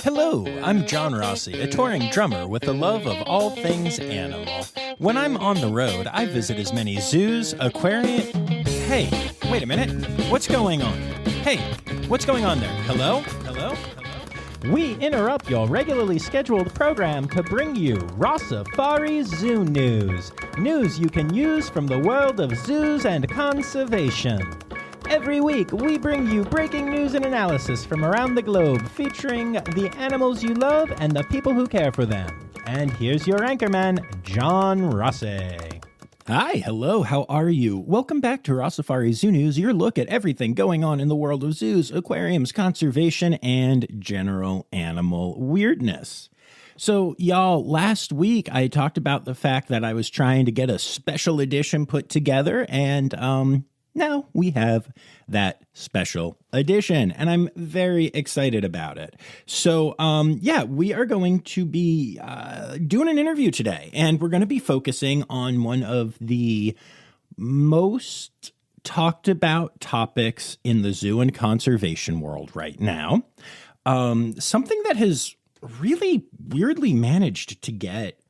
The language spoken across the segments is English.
Hello, I'm John Rossi, a touring drummer with a love of all things animal. When I'm on the road, I visit as many zoos, aquariums... Hey, wait a minute. What's going on? Hey, what's going on there? Hello? Hello? Hello? We interrupt your regularly scheduled program to bring you Rossifari Zoo news. News you can use from the world of zoos and conservation. Every week, we bring you breaking news and analysis from around the globe, featuring the animals you love and the people who care for them. And here's your anchorman, John Rossi. Hi, hello, how are you? Welcome back to Rossifari Zoo News, your look at everything going on in the world of zoos, aquariums, conservation, and general animal weirdness. So, y'all, last week I talked about the fact that I was trying to get a special edition put together, and now we have that special edition, and I'm very excited about it. So, we are going to be doing an interview today, and we're going to be focusing on one of the most talked about topics in the zoo and conservation world right now. Something that has really weirdly managed to get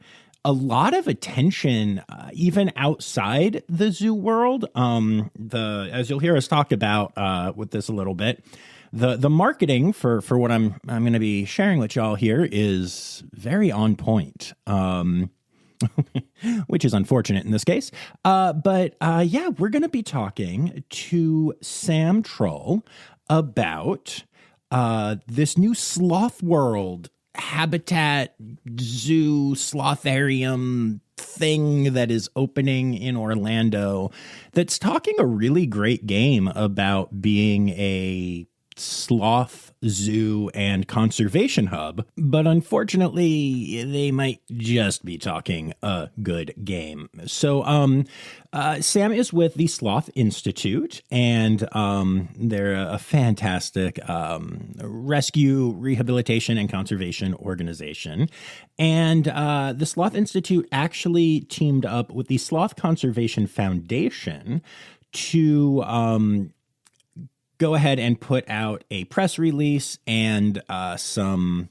a lot of attention, even outside the zoo world. As you'll hear us talk about with this a little bit, the marketing for what I'm going to be sharing with y'all here is very on point, which is unfortunate in this case. But we're going to be talking to Sam Trull about this new Sloth World habitat zoo slotharium thing that is opening in Orlando, that's talking a really great game about being a sloth zoo and conservation hub, but unfortunately they might just be talking a good game. So Sam is with the Sloth Institute, and they're a fantastic rescue, rehabilitation, and conservation organization. And the Sloth Institute actually teamed up with the Sloth Conservation Foundation to go ahead and put out a press release and some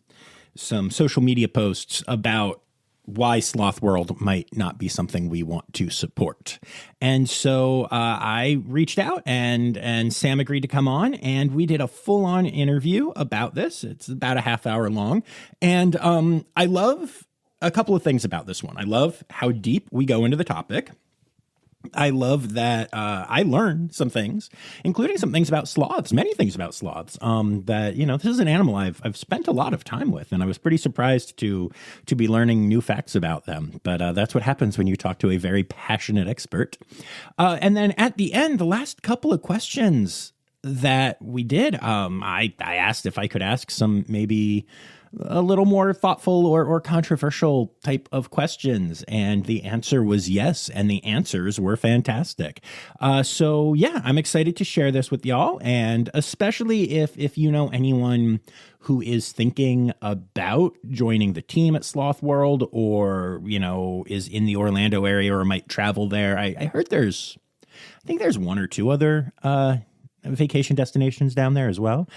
social media posts about why Sloth World might not be something we want to support. And so I reached out, and Sam agreed to come on, and we did a full-on interview about this. It's about a half hour long. And I love a couple of things about this one. I love how deep we go into the topic. I love that I learned some things, including some things about sloths, many things about sloths, that, this is an animal I've spent a lot of time with, and I was pretty surprised to be learning new facts about them. But that's what happens when you talk to a very passionate expert. And then at the end, the last couple of questions that we did, I asked if I could ask some maybe a little more thoughtful or controversial type of questions. And the answer was yes. And the answers were fantastic. I'm excited to share this with y'all. And especially if you know anyone who is thinking about joining the team at Sloth World, or, is in the Orlando area or might travel there. I heard I think there's one or two other vacation destinations down there as well.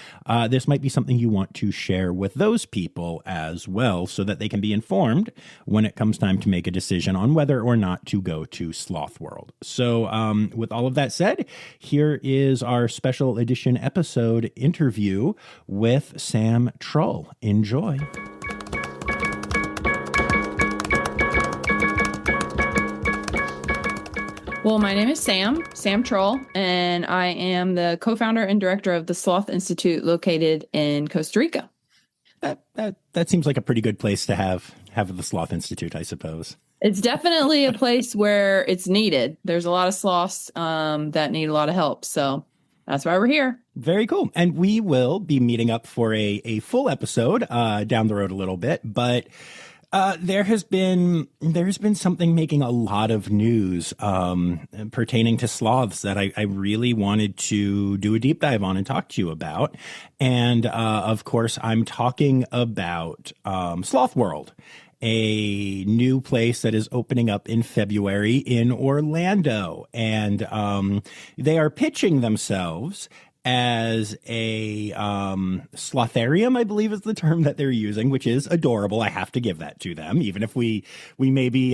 This might be something you want to share with those people as well, so that they can be informed when it comes time to make a decision on whether or not to go to Sloth World. So with all of that said, here is our special edition episode interview with Sam Trull. Enjoy. Well, my name is Sam Trull, and I am the co-founder and director of the Sloth Institute located in Costa Rica. That seems like a pretty good place to have the Sloth Institute, I suppose. It's definitely a place where it's needed. There's a lot of sloths that need a lot of help. So that's why we're here. Very cool. And we will be meeting up for a full episode down the road a little bit, but there has been something making a lot of news pertaining to sloths that I really wanted to do a deep dive on and talk to you about. And of course, I'm talking about Sloth World, a new place that is opening up in February in Orlando. And they are pitching themselves as a slotharium, I believe is the term that they're using, which is adorable. I have to give that to them, even if we maybe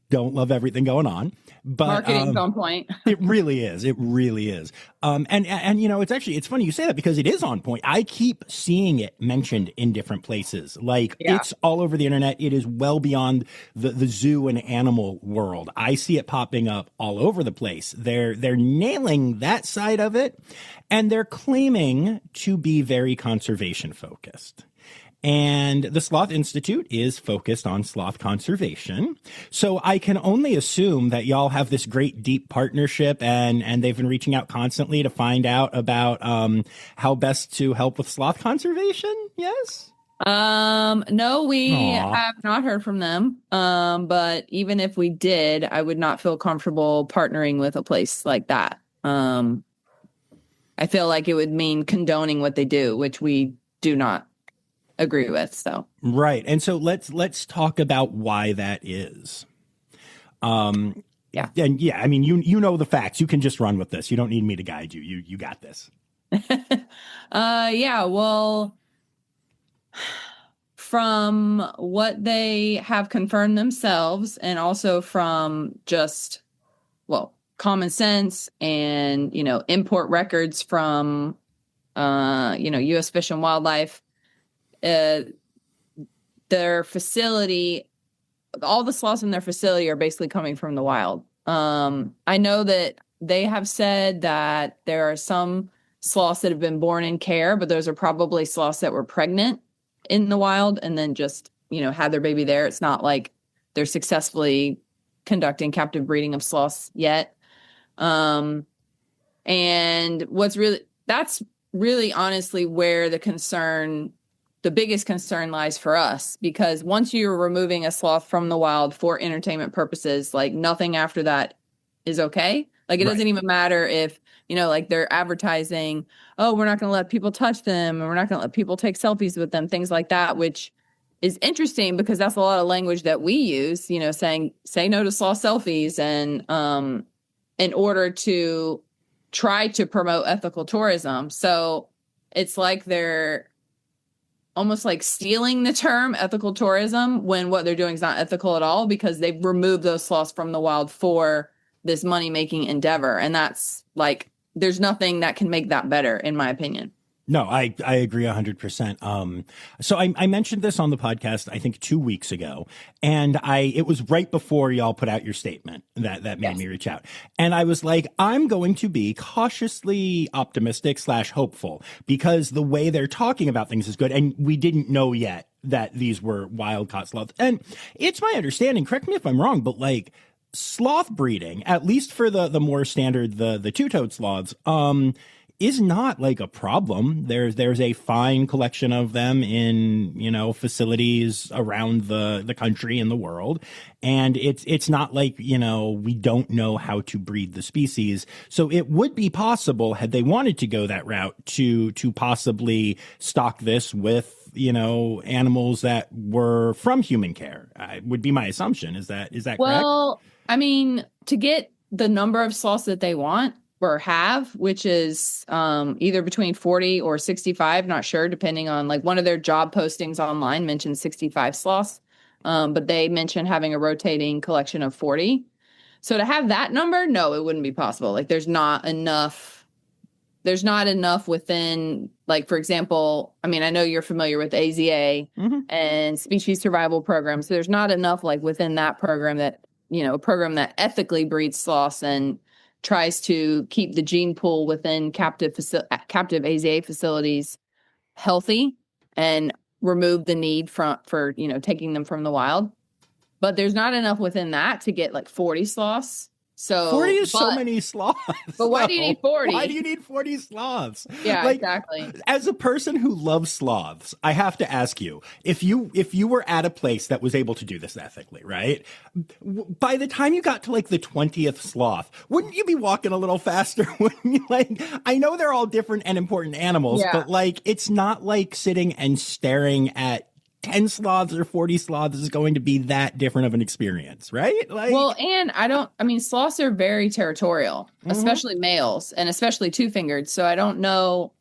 don't love everything going on. But Marketing's on point. It really is. It really is. And you know, it's funny you say that because it is on point. I keep seeing it mentioned in different places. Like it's all over the internet. It is well beyond the zoo and animal world. I see it popping up all over the place. They're nailing that side of it, and they're claiming to be very conservation focused. And the Sloth Institute is focused on sloth conservation. So I can only assume that y'all have this great deep partnership and they've been reaching out constantly to find out about how best to help with sloth conservation. Yes? No, we have not heard from them. But even if we did, I would not feel comfortable partnering with a place like that. I feel like it would mean condoning what they do, which we do not agree with. So right. And so let's talk about why that is. And yeah, I mean, you know the facts. You can just run with this. You don't need me to guide you. You got this. Yeah, well, from what they have confirmed themselves and also from just, well, common sense and, you know, import records from, U.S. Fish and Wildlife, their facility, all the sloths in their facility are basically coming from the wild. I know that they have said that there are some sloths that have been born in care, but those are probably sloths that were pregnant in the wild and then just, had their baby there. It's not like they're successfully conducting captive breeding of sloths yet. And that's really honestly where the biggest concern lies for us, because once you're removing a sloth from the wild for entertainment purposes, like nothing after that is okay. Like it doesn't even matter if, like they're advertising, oh, we're not going to let people touch them and we're not going to let people take selfies with them, things like that, which is interesting because that's a lot of language that we use, saying, say no to sloth selfies. And in order to try to promote ethical tourism. So it's like they're almost like stealing the term ethical tourism when what they're doing is not ethical at all, because they've removed those sloths from the wild for this money-making endeavor. And that's like, there's nothing that can make that better, in my opinion. No, I agree 100%. So I mentioned this on the podcast, I think 2 weeks ago, and it was right before y'all put out your statement that made me reach out. And I was like, I'm going to be cautiously optimistic / hopeful because the way they're talking about things is good. And we didn't know yet that these were wild caught sloths. And it's my understanding, correct me if I'm wrong, but like sloth breeding, at least for the more standard, the two-toed sloths, is not like a problem. There's a fine collection of them in, facilities around the country and the world. And it's not like, we don't know how to breed the species. So it would be possible, had they wanted to go that route, to possibly stock this with, animals that were from human care. Would be my assumption. Is that correct? Well, I mean, to get the number of sloths that they want, or have, which is either between 40 or 65, not sure, depending on, like, one of their job postings online mentioned 65 sloths, but they mentioned having a rotating collection of 40. So to have that number, no, it wouldn't be possible. Like there's not enough within, like, for example, I mean, I know you're familiar with AZA and species survival programs. So there's not enough like within that program that, a program that ethically breeds sloths and tries to keep the gene pool within captive AZA facilities healthy and remove the need for taking them from the wild. But there's not enough within that to get like 40 sloths. So 40 is so many sloths. But why do you need 40? Why do you need 40 sloths? Yeah, exactly. As a person who loves sloths, I have to ask you, if you were at a place that was able to do this ethically, right? By the time you got to like the 20th sloth, wouldn't you be walking a little faster? Wouldn't you? Like, I know they're all different and important animals, but like, it's not like sitting and staring at 10 sloths or 40 sloths is going to be that different of an experience, right? Like, Well, and I mean, sloths are very territorial, especially males and especially two-fingered. So I don't know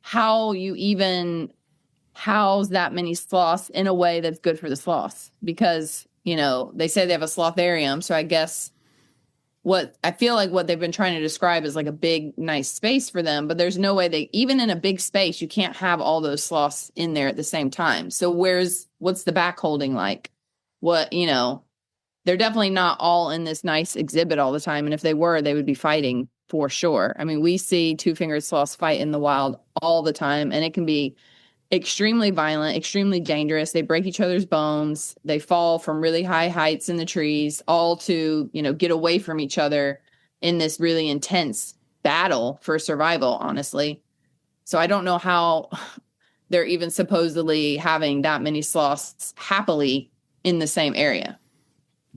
how you even house that many sloths in a way that's good for the sloths because, they say they have a slotharium. So I guess what I feel like what they've been trying to describe is like a big, nice space for them. But there's no way even in a big space, you can't have all those sloths in there at the same time. So what's the back holding like? They're definitely not all in this nice exhibit all the time. And if they were, they would be fighting for sure. I mean, we see two-fingered sloths fight in the wild all the time, and it can be extremely violent, extremely dangerous. They break each other's bones. They fall from really high heights in the trees, all to, get away from each other in this really intense battle for survival, honestly. So I don't know how they're even supposedly having that many sloths happily in the same area.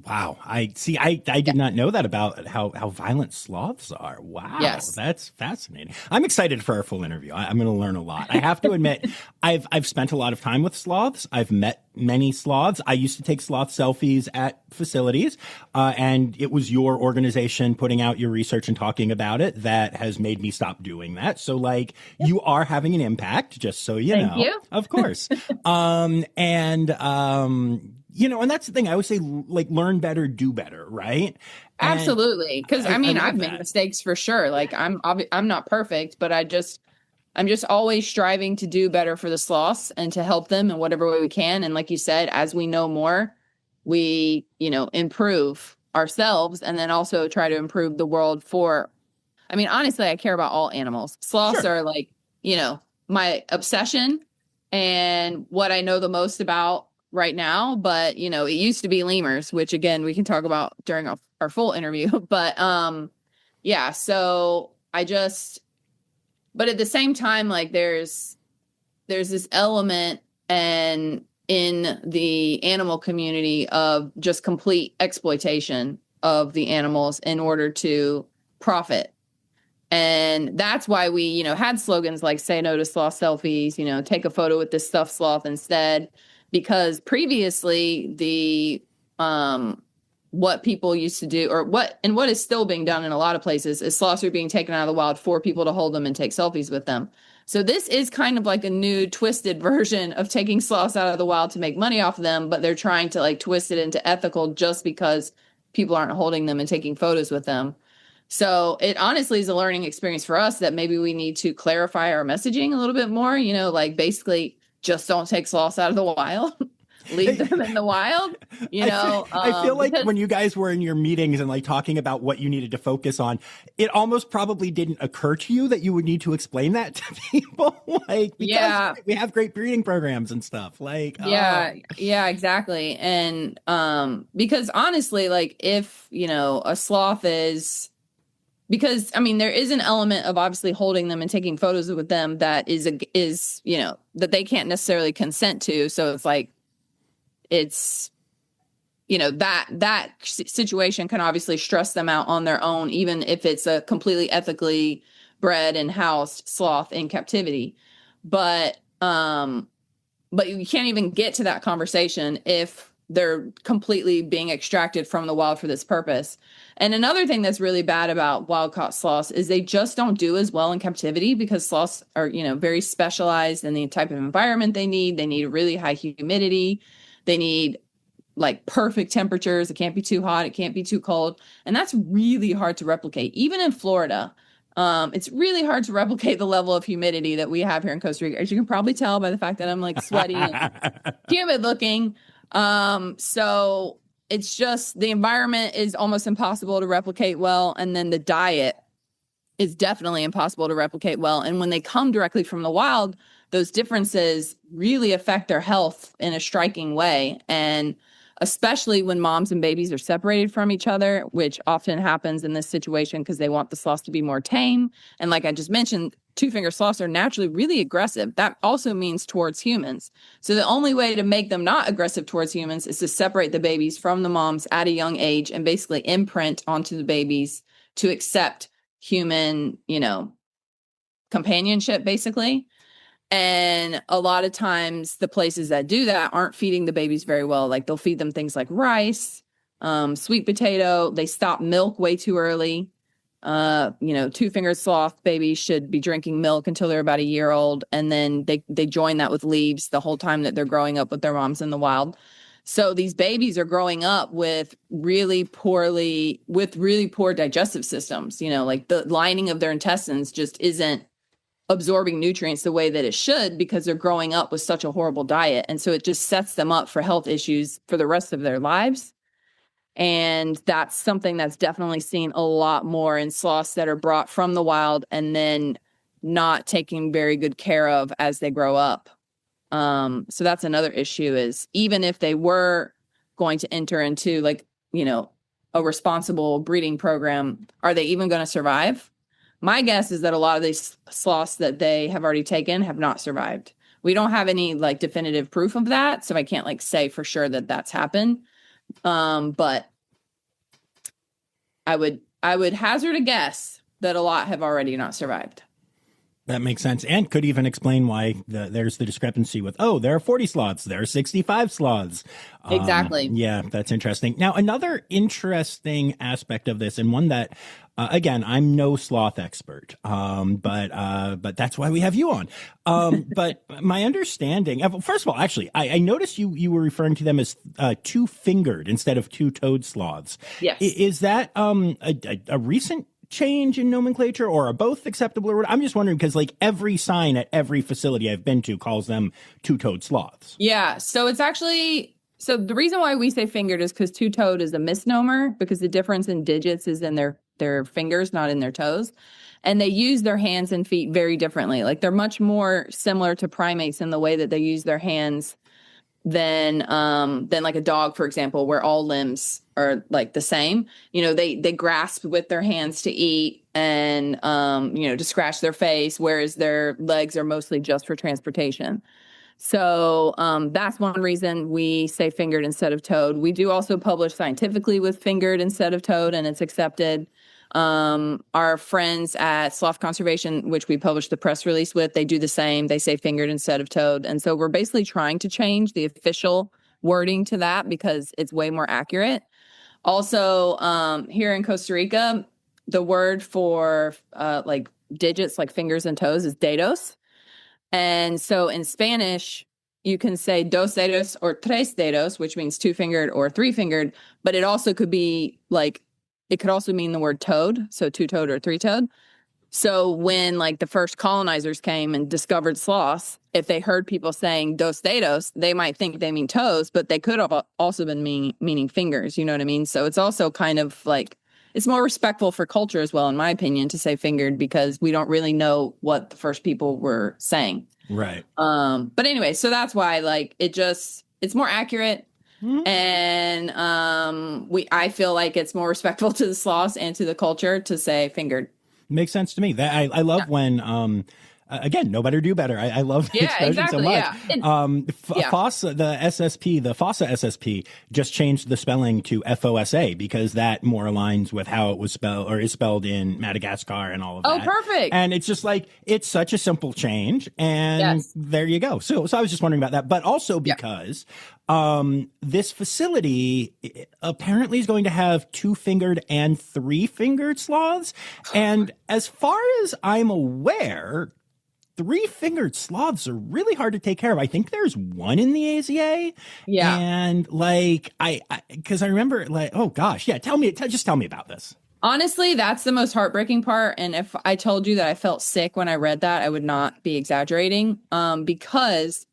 wow. I did not know that about how violent sloths are. Wow. Yes. That's fascinating. I'm excited for our full interview. I'm going to learn a lot. I have to admit, I've spent a lot of time with sloths. I've met many sloths. I used to take sloth selfies at facilities, and it was your organization putting out your research and talking about it that has made me stop doing that. So you are having an impact, just so you know. Thank you. Of course. And that's the thing. I always say, learn better, do better, right? Absolutely. Because I've made mistakes for sure. Like I'm not perfect, but I'm just always striving to do better for the sloths and to help them in whatever way we can. And like you said, as we know more, we, improve ourselves and then also try to improve the world honestly, I care about all animals. Sloths Sure. are my obsession and what I know the most about right now. But, it used to be lemurs, which again, we can talk about during our full interview. But yeah, so but at the same time, there's this element and in the animal community of just complete exploitation of the animals in order to profit. And that's why we, had slogans like say no to sloth selfies, take a photo with this stuffed sloth instead, because previously what people used to do what is still being done in a lot of places is sloths are being taken out of the wild for people to hold them and take selfies with them. So this is kind of like a new twisted version of taking sloths out of the wild to make money off of them, but they're trying to twist it into ethical just because people aren't holding them and taking photos with them. So it honestly is a learning experience for us that maybe we need to clarify our messaging a little bit more, basically just don't take sloths out of the wild. Leave them in the wild, I feel like when you guys were in your meetings and talking about what you needed to focus on, it almost probably didn't occur to you that you would need to explain that to people. Because we have great breeding programs and stuff. Yeah, exactly. And because honestly, if, a sloth is, because there is an element of obviously holding them and taking photos with them that is that they can't necessarily consent to. So it's that situation can obviously stress them out on their own, even if it's a completely ethically bred and housed sloth in captivity. But you can't even get to that conversation if they're completely being extracted from the wild for this purpose. And another thing that's really bad about wild caught sloths is they just don't do as well in captivity because sloths are, very specialized in the type of environment they need. They need really high humidity. They need perfect temperatures. It can't be too hot. It can't be too cold. And that's really hard to replicate. Even in Florida, it's really hard to replicate the level of humidity that we have here in Costa Rica. As you can probably tell by the fact that I'm sweaty and humid looking. So it's just the environment is almost impossible to replicate well. And then the diet is definitely impossible to replicate well. And when they come directly from the wild, those differences really affect their health in a striking way. And especially when moms and babies are separated from each other, which often happens in this situation because they want the sloths to be more tame. And like I just mentioned, two-finger sloths are naturally really aggressive. That also means towards humans. So the only way to make them not aggressive towards humans is to separate the babies from the moms at a young age and basically imprint onto the babies to accept human, companionship, basically. And a lot of times the places that do that aren't feeding the babies very well. Like they'll feed them things like rice, sweet potato. They stop milk way too early. Two-fingered sloth babies should be drinking milk until they're about a year old. And then they join that with leaves the whole time that they're growing up with their moms in the wild. So these babies are growing up with really poor digestive systems. Like the lining of their intestines just isn't absorbing nutrients the way that it should because they're growing up with such a horrible diet. And so it just sets them up for health issues for the rest of their lives. And that's something that's definitely seen a lot more in sloths that are brought from the wild and then not taken very good care of as they grow up. So that's another issue is even if they were going to enter into a responsible breeding program, are they even going to survive? My guess is that a lot of these sloths that they have already taken have not survived. We don't have any definitive proof of that, so I can't say for sure that that's happened. But I would hazard a guess that a lot have already not survived. That makes sense, and could even explain why there's the discrepancy with, there are 40 sloths, there are 65 sloths. Exactly. Yeah, that's interesting. Now, another interesting aspect of this, and one that, again, I'm no sloth expert, but that's why we have you on. But my understanding, first of all, actually, I noticed you were referring to them as two-fingered instead of two-toed sloths. Yes. Is that a recent change in nomenclature, or are both acceptable? Or I'm just wondering because every sign at every facility I've been to calls them two-toed sloths. Yeah, so it's actually the reason why we say fingered is because two-toed is a misnomer because the difference in digits is in their fingers, not in their toes, and they use their hands and feet very differently. They're much more similar to primates in the way that they use their hands than a dog, for example, where all limbs are the same. They grasp with their hands to eat and to scratch their face, whereas their legs are mostly just for transportation. So that's one reason we say fingered instead of toed. We do also publish scientifically with fingered instead of toed, and it's accepted. Our friends at Sloth Conservation, which we published the press release with, they do the same. They say fingered instead of toed. And so we're basically trying to change the official wording to that because it's way more accurate. Also, here in Costa Rica, the word for digits like fingers and toes is dedos. And so in Spanish, you can say dos dedos or tres dedos, which means two-fingered or three-fingered, but it also could be it could also mean the word toed, so two-toed or three-toed. So when the first colonizers came and discovered sloths, if they heard people saying dos dedos, they might think they mean toes, but they could have also been meaning fingers, you know what I mean? So it's also kind of it's more respectful for culture as well, in my opinion, to say fingered because we don't really know what the first people were saying. Right. But anyway, so that's why it's more accurate. Mm-hmm. And I feel like it's more respectful to the sloths and to the culture to say fingered. Makes sense to me. That I love when again, know better, do better. I love that expression exactly, so much. Yeah. FOSSA, the FOSSA SSP just changed the spelling to FOSA because that more aligns with how it was spelled or is spelled in Madagascar and all of that. Oh, perfect. And it's just it's such a simple change. And there you go. So I was just wondering about that, but also because this facility apparently is going to have two-fingered and three-fingered sloths. And as far as I'm aware, three-fingered sloths are really hard to take care of. I think there's one in the AZA. Yeah. And because I remember oh gosh, yeah, just tell me about this. Honestly, that's the most heartbreaking part. And if I told you that I felt sick when I read that, I would not be exaggerating. Because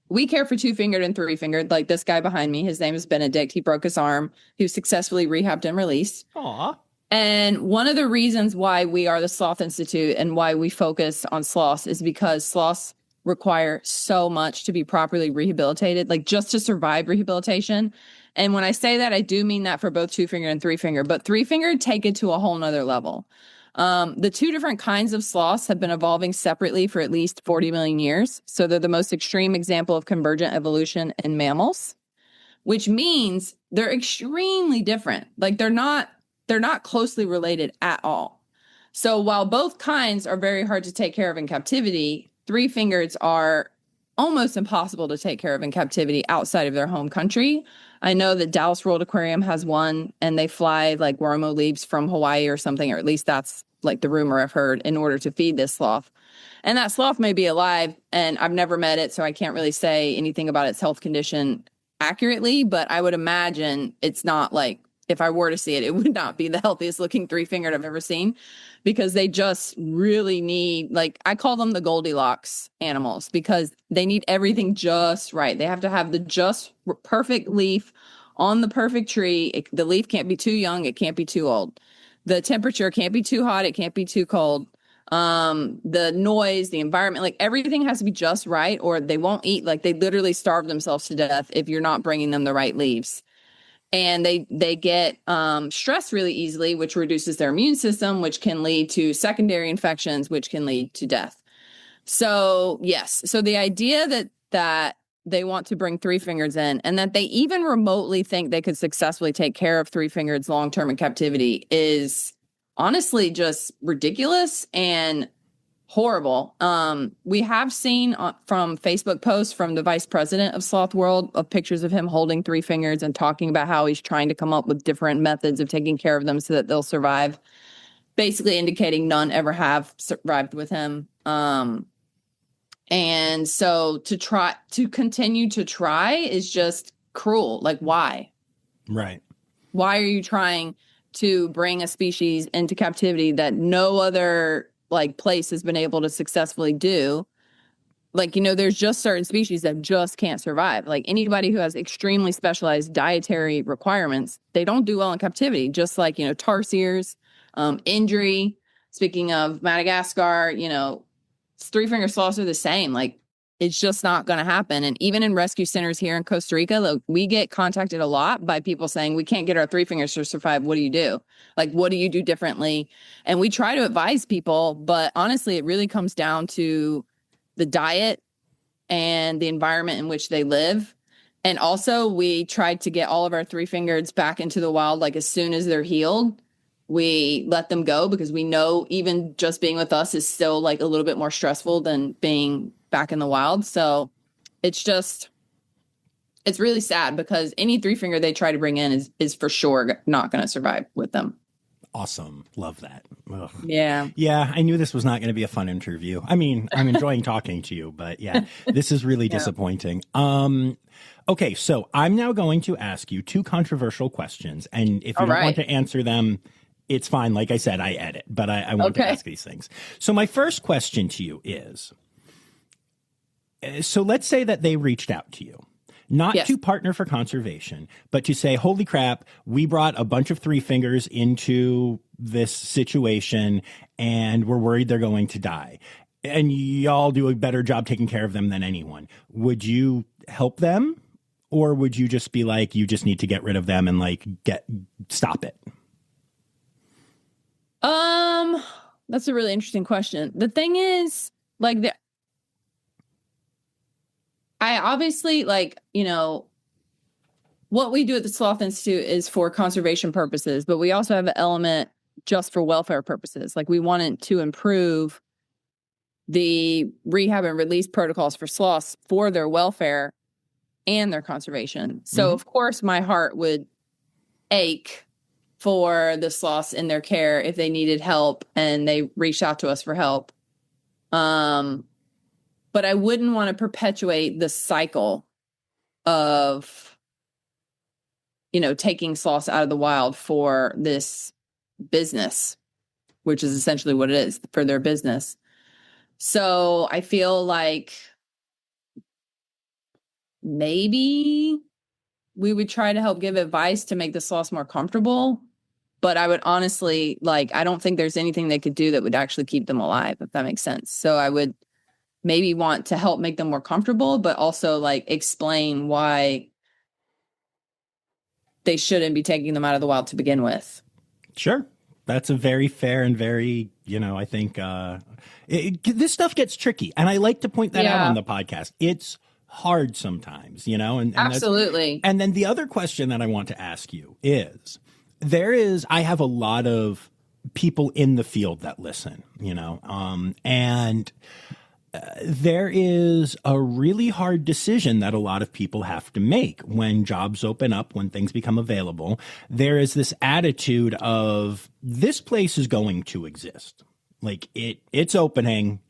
we care for two-fingered and three-fingered. Like this guy behind me, his name is Benedict. He broke his arm. He was successfully rehabbed and released. Aw. And one of the reasons why we are the Sloth Institute and why we focus on sloths is because sloths require so much to be properly rehabilitated, just to survive rehabilitation. And when I say that, I do mean that for both two-fingered and three-fingered, but three-fingered take it to a whole nother level. The two different kinds of sloths have been evolving separately for at least 40 million years. So they're the most extreme example of convergent evolution in mammals, which means they're extremely different. They're not closely related at all. So while both kinds are very hard to take care of in captivity, three-fingereds are almost impossible to take care of in captivity outside of their home country. I know that Dallas World Aquarium has one, and they fly like Wormo leaves from Hawaii or something, or at least that's like the rumor I've heard, in order to feed this sloth. And that sloth may be alive, and I've never met it, so I can't really say anything about its health condition accurately, but I would imagine it's not like, if I were to see it, it would not be the healthiest looking three-fingered I've ever seen, because they just really need, like, I call them the Goldilocks animals, because they need everything just right. They have to have the just perfect leaf on the perfect tree. The leaf can't be too young. It can't be too old. The temperature can't be too hot. It can't be too cold. The noise, the environment, like everything has to be just right, or they won't eat. Like, they literally starve themselves to death if you're not bringing them the right leaves. And they get stressed really easily, which reduces their immune system, which can lead to secondary infections, which can lead to death. So yes, so the idea that they want to bring three-fingereds in, and that they even remotely think they could successfully take care of three-fingereds long-term in captivity, is honestly just ridiculous and horrible. We have seen from Facebook posts from the vice president of Sloth World of pictures of him holding three-fingereds and talking about how he's trying to come up with different methods of taking care of them so that they'll survive, basically indicating none ever have survived with him. And so to continue to try is just cruel. Like, why? Right. Why are you trying to bring a species into captivity that no other like place has been able to successfully do? Like, there's just certain species that just can't survive. Like, anybody who has extremely specialized dietary requirements, they don't do well in captivity. Just like, tarsiers, injury. Speaking of Madagascar, three-finger sloths are the same. Like, it's just not going to happen. And even in rescue centers here in Costa Rica, look, we get contacted a lot by people saying, we can't get our three-fingers to survive. What do you do? Like, what do you do differently? And we try to advise people, but honestly, it really comes down to the diet and the environment in which they live. And also, we tried to get all of our three-fingereds back into the wild. Like, as soon as they're healed, we let them go, because we know even just being with us is still like a little bit more stressful than being back in the wild. So it's really sad, because any three-finger they try to bring in is for sure not going to survive with them. Awesome. Love that. Ugh. Yeah. Yeah. I knew this was not going to be a fun interview. I mean, I'm enjoying talking to you, but yeah, this is really disappointing. Okay. So I'm now going to ask you two controversial questions, and if you don't want to answer them, it's fine. Like I said, I edit, but I want to ask these things. So my first question to you is, so let's say that they reached out to you, not to partner for conservation, but to say, holy crap, we brought a bunch of three-fingers into this situation and we're worried they're going to die, and y'all do a better job taking care of them than anyone. Would you help them, or would you just be like, you just need to get rid of them and like stop it? That's a really interesting question. The thing is, like, I obviously, like, what we do at the Sloth Institute is for conservation purposes, but we also have an element just for welfare purposes. Like, we wanted to improve the rehab and release protocols for sloths for their welfare and their conservation. So, of course, my heart would ache for the sloths in their care if they needed help and they reached out to us for help. But I wouldn't want to perpetuate the cycle of, taking sloths out of the wild for this business, which is essentially what it is, for their business. So I feel like maybe we would try to help give advice to make the sloths more comfortable. But I would honestly, I don't think there's anything they could do that would actually keep them alive, if that makes sense. So I would maybe want to help make them more comfortable, but also explain why they shouldn't be taking them out of the wild to begin with. Sure. That's a very fair and very, I think this stuff gets tricky. And I like to point that out on the podcast. It's hard sometimes, and absolutely. And then the other question that I want to ask you is, I have a lot of people in the field that listen, and there is a really hard decision that a lot of people have to make when jobs open up, when things become available. There is this attitude of this place is going to exist. Like it's opening.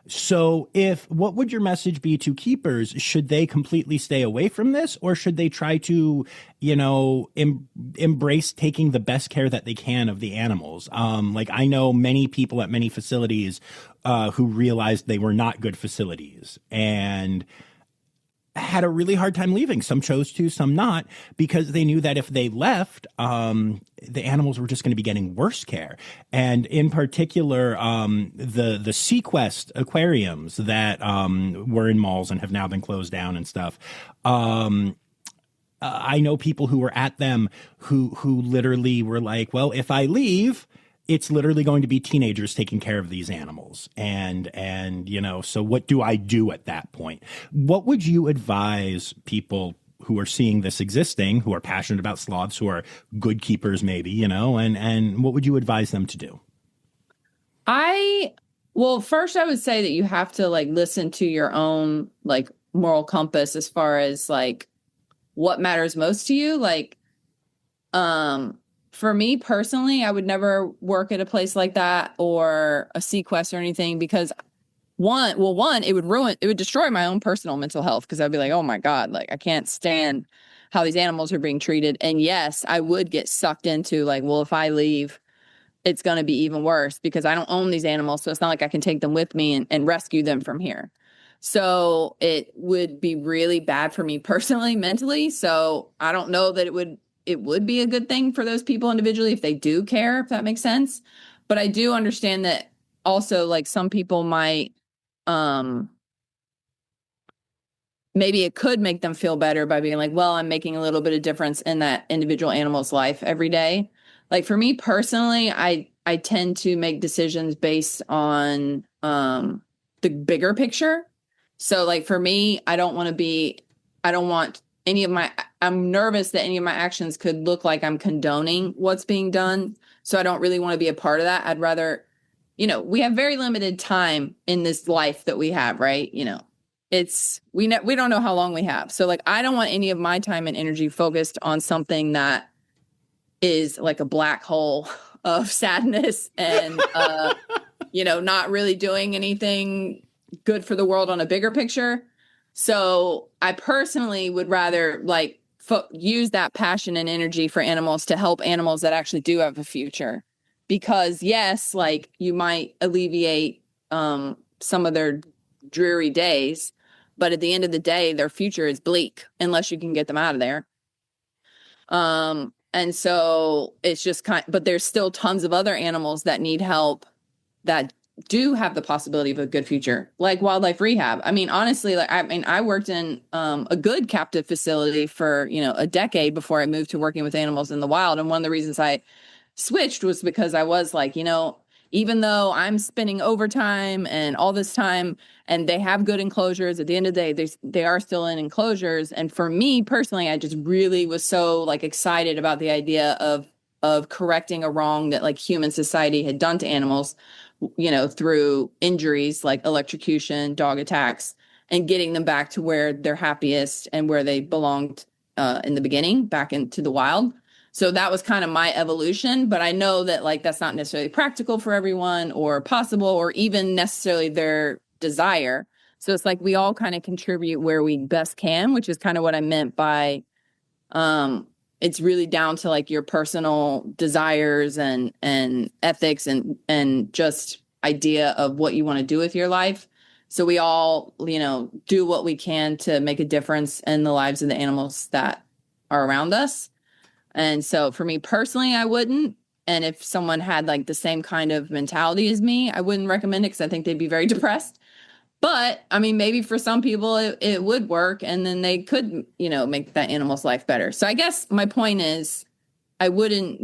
So what would your message be to keepers? Should they completely stay away from this, or should they try to, embrace taking the best care that they can of the animals? Like I know many people at many facilities, who realized they were not good facilities and had a really hard time leaving. Some chose to, some not, because they knew that if they left, the animals were just going to be getting worse care. And in particular, the Sequest aquariums that were in malls and have now been closed down and stuff. I know people who were at them who literally were like, well, if I leave, it's literally going to be teenagers taking care of these animals. And so what do I do at that point? What would you advise people who are seeing this existing, who are passionate about sloths, who are good keepers maybe, and what would you advise them to do? Well, first I would say that you have to listen to your own moral compass as far as what matters most to you. For me personally, I would never work at a place like that or a Sequest or anything because one, it would destroy my own personal mental health because I'd be like, oh my God, I can't stand how these animals are being treated. And yes, I would get sucked into well, if I leave, it's going to be even worse because I don't own these animals. So it's not like I can take them with me and rescue them from here. So it would be really bad for me personally, mentally. So I don't know that it would be a good thing for those people individually if they do care, if that makes sense. But I do understand that also some people might, maybe it could make them feel better by being well, I'm making a little bit of difference in that individual animal's life every day. For me personally, I tend to make decisions based on, the bigger picture. So for me, I don't want I'm nervous that any of my actions could look like I'm condoning what's being done. So I don't really want to be a part of that. I'd rather, we have very limited time in this life that we have, right? We don't know how long we have. So I don't want any of my time and energy focused on something that is like a black hole of sadness and, not really doing anything good for the world on a bigger picture. So I personally would rather use that passion and energy for animals to help animals that actually do have a future. Because yes, you might alleviate some of their dreary days, but at the end of the day, their future is bleak unless you can get them out of there. And so it's just but there's still tons of other animals that need help that do have the possibility of a good future, like wildlife rehab. I mean, honestly, I worked in a good captive facility for, a decade before I moved to working with animals in the wild. And one of the reasons I switched was because I was even though I'm spending overtime and all this time and they have good enclosures, at the end of the day, they are still in enclosures. And for me personally, I just really was so excited about the idea of correcting a wrong that human society had done to animals, through injuries like electrocution, dog attacks, and getting them back to where they're happiest and where they belonged in the beginning, back into the wild. So that was kind of my evolution, but I know that that's not necessarily practical for everyone or possible or even necessarily their desire. So it's we all kind of contribute where we best can, which is kind of what I meant by it's really down to your personal desires and ethics and just idea of what you want to do with your life. So we all, do what we can to make a difference in the lives of the animals that are around us. And so for me personally, I wouldn't. And if someone had the same kind of mentality as me, I wouldn't recommend it because I think they'd be very depressed. But I mean, maybe for some people it would work and then they could, make that animal's life better. So I guess my point is I wouldn't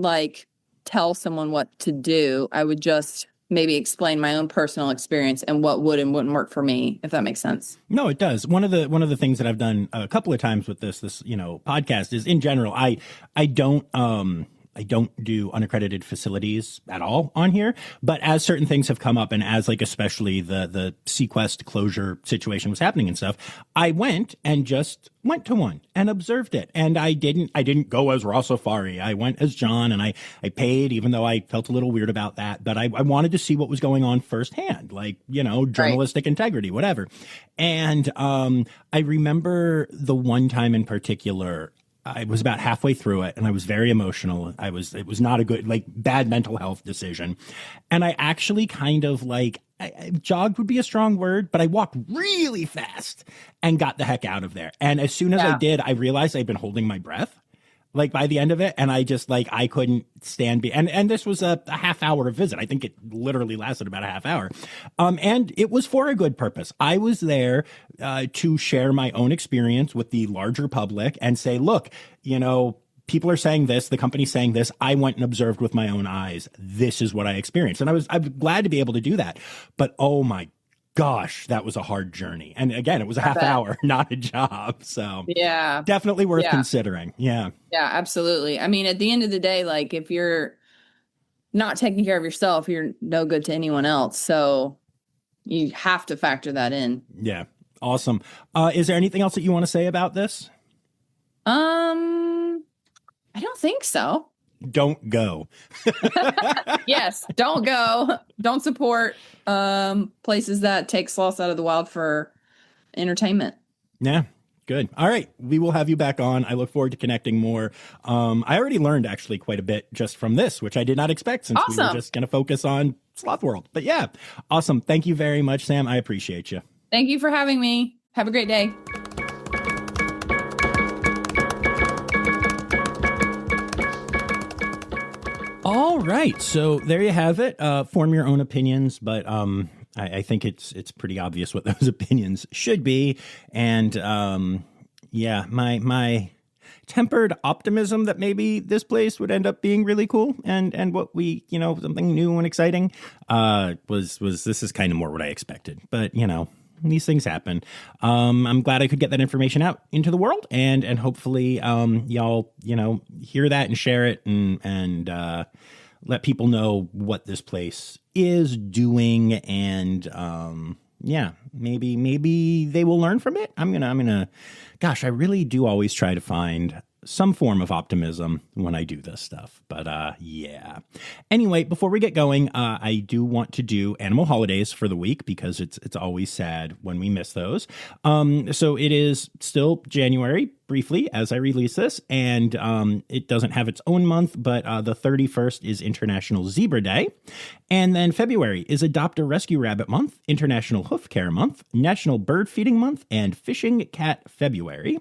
tell someone what to do. I would just maybe explain my own personal experience and what would and wouldn't work for me, if that makes sense. No, it does. One of the things that I've done a couple of times with this podcast is in general, I don't don't do unaccredited facilities at all on here. But as certain things have come up, and as like especially the Sequest closure situation was happening and stuff, I went to one and observed it. And I didn't go as Rossifari. I went as John, and I paid, even though I felt a little weird about that. But I wanted to see what was going on firsthand, like, journalistic integrity, whatever. And I remember the one time in particular, I was about halfway through it and I was very emotional. It was not a good, like, bad mental health decision. And I actually kind of I jogged would be a strong word, but I walked really fast and got the heck out of there. And as soon as I did, I realized I'd been holding my breath, like, by the end of it. And I just, I couldn't stand and this was a half-hour visit. I think it literally lasted about a half hour. And it was for a good purpose. I was there to share my own experience with the larger public and say, look, people are saying this, the company's saying this. I went and observed with my own eyes. This is what I experienced. And I'm glad to be able to do that. But oh my gosh, that was a hard journey. And again, it was a half hour, not a job. So yeah, definitely worth considering. Yeah. Yeah, absolutely. I mean, at the end of the day, like, if you're not taking care of yourself, you're no good to anyone else. So you have to factor that in. Yeah. Awesome. Is there anything else that you want to say about this? I don't think so. Don't go. Yes, don't go. Don't support places that take sloths out of the wild for entertainment. Yeah, good. All right. We will have you back on. I look forward to connecting more. I already learned actually quite a bit just from this, which I did not expect, since we were just going to focus on Sloth World. But yeah, awesome. Thank you very much, Sam. I appreciate you. Thank you for having me. Have a great day. All right, so there you have it. Form your own opinions, but I think it's pretty obvious what those opinions should be. And yeah, my tempered optimism that maybe this place would end up being really cool and what we, something new and exciting was this is kind of more what I expected. But these things happen. I'm glad I could get that information out into the world, and hopefully y'all hear that and share it and let people know what this place is doing, and yeah, maybe they will learn from it. I'm gonna gosh, I really do always try to find some form of optimism when I do this stuff. But yeah. Anyway, before we get going, I do want to do animal holidays for the week, because it's always sad when we miss those. So it is still January, briefly, as I release this, and it doesn't have its own month, but the 31st is International Zebra Day. And then February is Adopt a Rescue Rabbit Month, International Hoof Care Month, National Bird Feeding Month, and Fishing Cat February.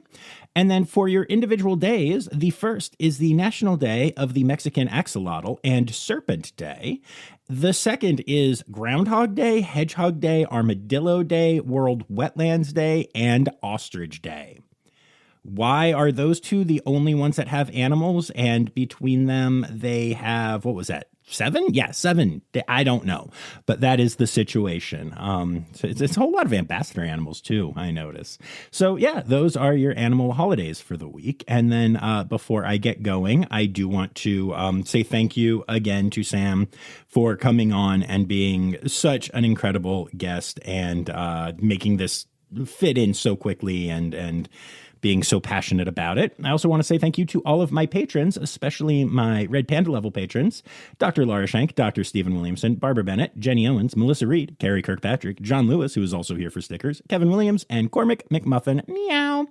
And then for your individual days, the first is the National Day of the Mexican Axolotl and Serpent Day. The second is Groundhog Day, Hedgehog Day, Armadillo Day, World Wetlands Day, and Ostrich Day. Why are those two the only ones that have animals? And between them, they have, what was that? 7? Yeah, 7. I don't know. But that is the situation. So it's a whole lot of ambassador animals, too, I notice. So, yeah, those are your animal holidays for the week. And then before I get going, I do want to say thank you again to Sam for coming on and being such an incredible guest and making this fit in so quickly and being so passionate about it. I also want to say thank you to all of my patrons, especially my Red Panda level patrons, Dr. Laura Shank, Dr. Stephen Williamson, Barbara Bennett, Jenny Owens, Melissa Reed, Carrie Kirkpatrick, John Lewis, who is also here for stickers, Kevin Williams, and Cormac McMuffin. Meow.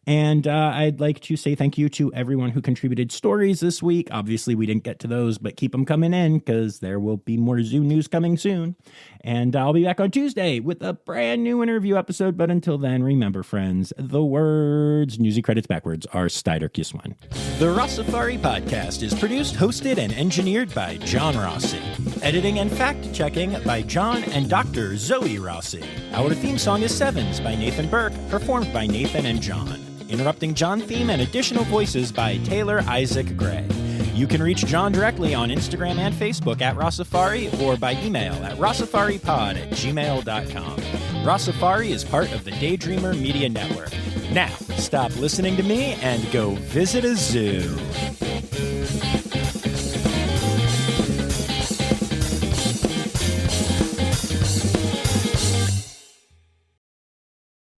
And I'd like to say thank you to everyone who contributed stories this week. Obviously, we didn't get to those, but keep them coming in, because there will be more zoo news coming soon. And I'll be back on Tuesday with a brand new interview episode. But until then, remember, friends, the words newsy credits backwards are Steiderkiswan. The Rossifari podcast is produced, hosted, and engineered by John Rossi. Editing and fact-checking by John and Dr. Zoe Rossi. Our theme song is Sevens by Nathan Burke, performed by Nathan and John. Interrupting John theme and additional voices by Taylor Isaac Gray. You can reach John directly on Instagram and Facebook at Rossifari, or by email at rossifaripod@gmail.com. Rossifari is part of the Daydreamer Media Network. Now, stop listening to me and go visit a zoo.